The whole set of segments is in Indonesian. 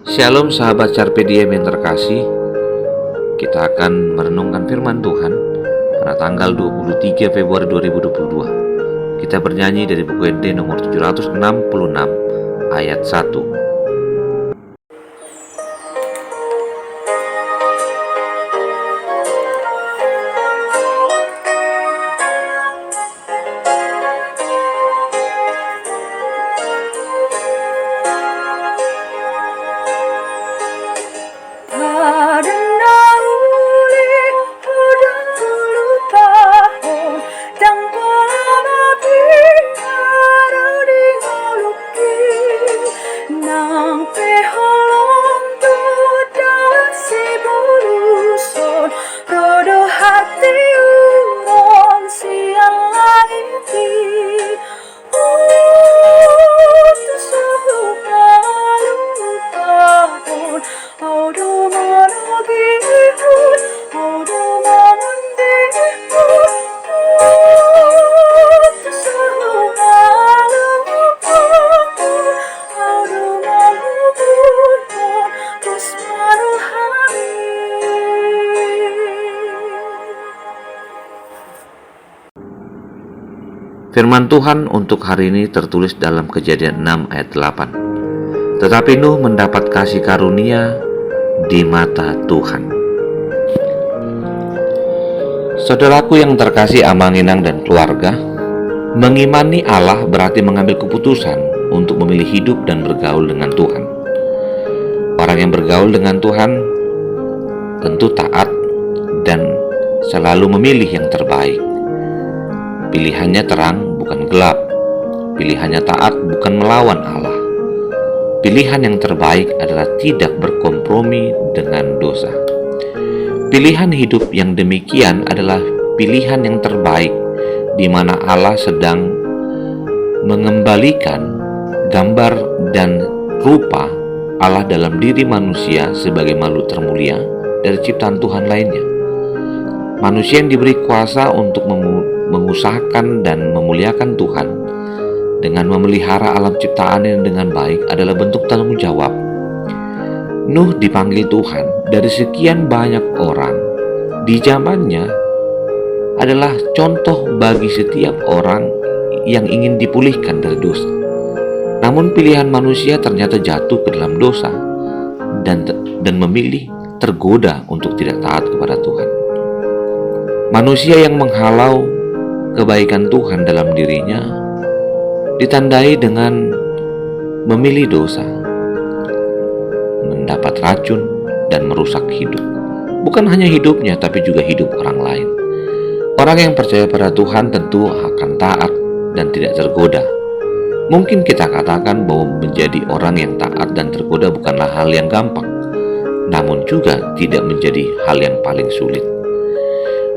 Shalom sahabat Carpe Diem yang terkasih. Kita akan merenungkan firman Tuhan pada tanggal 23 Februari 2022. Kita bernyanyi dari buku ND nomor 766 ayat 1. Firman Tuhan untuk hari ini tertulis dalam Kejadian 6 ayat 8. Tetapi Nuh mendapat kasih karunia di mata Tuhan. Saudaraku yang terkasih Amanginang dan keluarga, mengimani Allah berarti mengambil keputusan untuk memilih hidup dan bergaul dengan Tuhan. Orang yang bergaul dengan Tuhan tentu taat dan selalu memilih yang terbaik. Pilihannya terang, bukan gelap. Pilihannya taat, bukan melawan Allah. Pilihan yang terbaik adalah tidak berkompromi dengan dosa. Pilihan hidup yang demikian adalah pilihan yang terbaik, di mana Allah sedang mengembalikan gambar dan rupa Allah dalam diri manusia sebagai makhluk termulia dari ciptaan Tuhan lainnya. Manusia yang diberi kuasa untuk mengusahakan dan memuliakan Tuhan dengan memelihara alam ciptaannya dengan baik adalah bentuk tanggung jawab. Nuh dipanggil Tuhan dari sekian banyak orang di zamannya adalah contoh bagi setiap orang yang ingin dipulihkan dari dosa. Namun pilihan manusia ternyata jatuh ke dalam dosa dan memilih tergoda untuk tidak taat kepada Tuhan. Manusia yang menghalau kebaikan Tuhan dalam dirinya ditandai dengan memilih dosa, mendapat racun dan merusak hidup. Bukan hanya hidupnya, tapi juga hidup orang lain. Orang yang percaya pada Tuhan tentu akan taat dan tidak tergoda. Mungkin kita katakan bahwa menjadi orang yang taat dan tergoda bukanlah hal yang gampang, namun juga tidak menjadi hal yang paling sulit.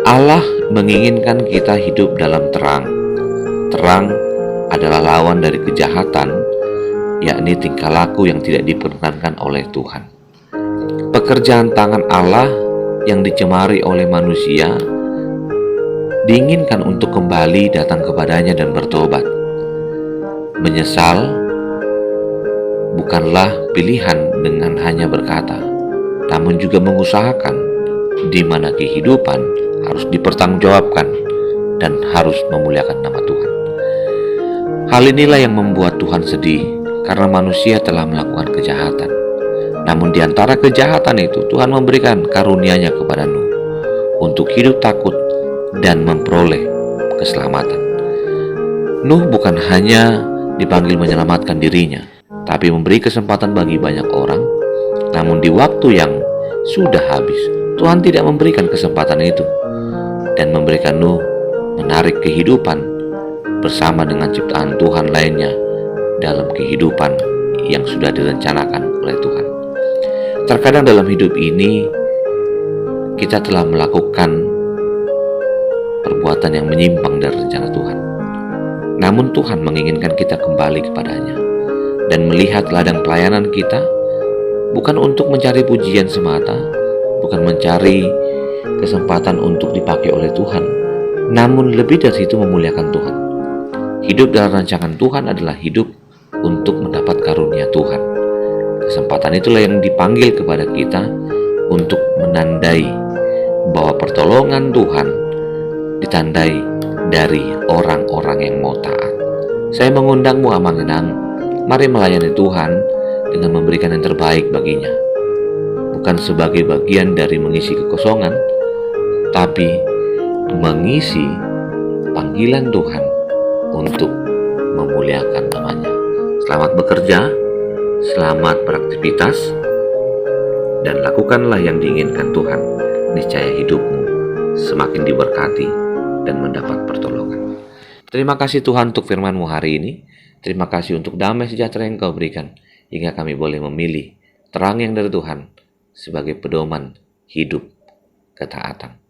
Allah menginginkan kita hidup dalam terang. Terang adalah lawan dari kejahatan, yakni tingkah laku yang tidak diperkenankan oleh Tuhan. Pekerjaan tangan Allah yang dicemari oleh manusia diinginkan untuk kembali datang kepadanya dan bertobat. Menyesal bukanlah pilihan dengan hanya berkata, namun juga mengusahakan, di mana kehidupan harus dipertanggungjawabkan dan harus memuliakan nama Tuhan. Hal inilah yang membuat Tuhan sedih karena manusia telah melakukan kejahatan. Namun di antara kejahatan itu Tuhan memberikan karunia-Nya kepada Nuh untuk hidup takut dan memperoleh keselamatan. Nuh bukan hanya dipanggil menyelamatkan dirinya, tapi memberi kesempatan bagi banyak orang. Namun di waktu yang sudah habis, Tuhan tidak memberikan kesempatan itu dan memberikan Nuh menarik kehidupan bersama dengan ciptaan Tuhan lainnya dalam kehidupan yang sudah direncanakan oleh Tuhan. Terkadang dalam hidup ini kita telah melakukan perbuatan yang menyimpang dari rencana Tuhan. Namun Tuhan menginginkan kita kembali kepadanya dan melihat ladang pelayanan kita bukan untuk mencari pujian semata, bukan mencari kesempatan untuk dipakai oleh Tuhan, namun lebih dari itu memuliakan Tuhan. Hidup dalam rancangan Tuhan adalah hidup untuk mendapat karunia Tuhan, Kesempatan itulah yang dipanggil kepada kita untuk menandai bahwa pertolongan Tuhan ditandai dari orang-orang yang mau taat. Saya mengundangmu Amangenang, mari melayani Tuhan dengan memberikan yang terbaik baginya. Bukan sebagai bagian dari mengisi kekosongan, tapi mengisi panggilan Tuhan untuk memuliakan namanya. Selamat bekerja, selamat beraktivitas, dan lakukanlah yang diinginkan Tuhan. Niscaya hidupmu semakin diberkati dan mendapat pertolongan. Terima kasih Tuhan untuk firman-Mu hari ini. Terima kasih untuk damai sejahtera yang Kau berikan, hingga kami boleh memilih terang yang dari Tuhan sebagai pedoman hidup ketaatan.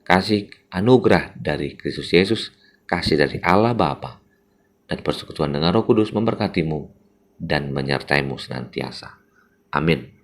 Kasih anugerah dari Kristus Yesus, kasih dari Allah Bapa, dan persekutuan dengan Roh Kudus memberkatimu dan menyertaimu senantiasa. Amin.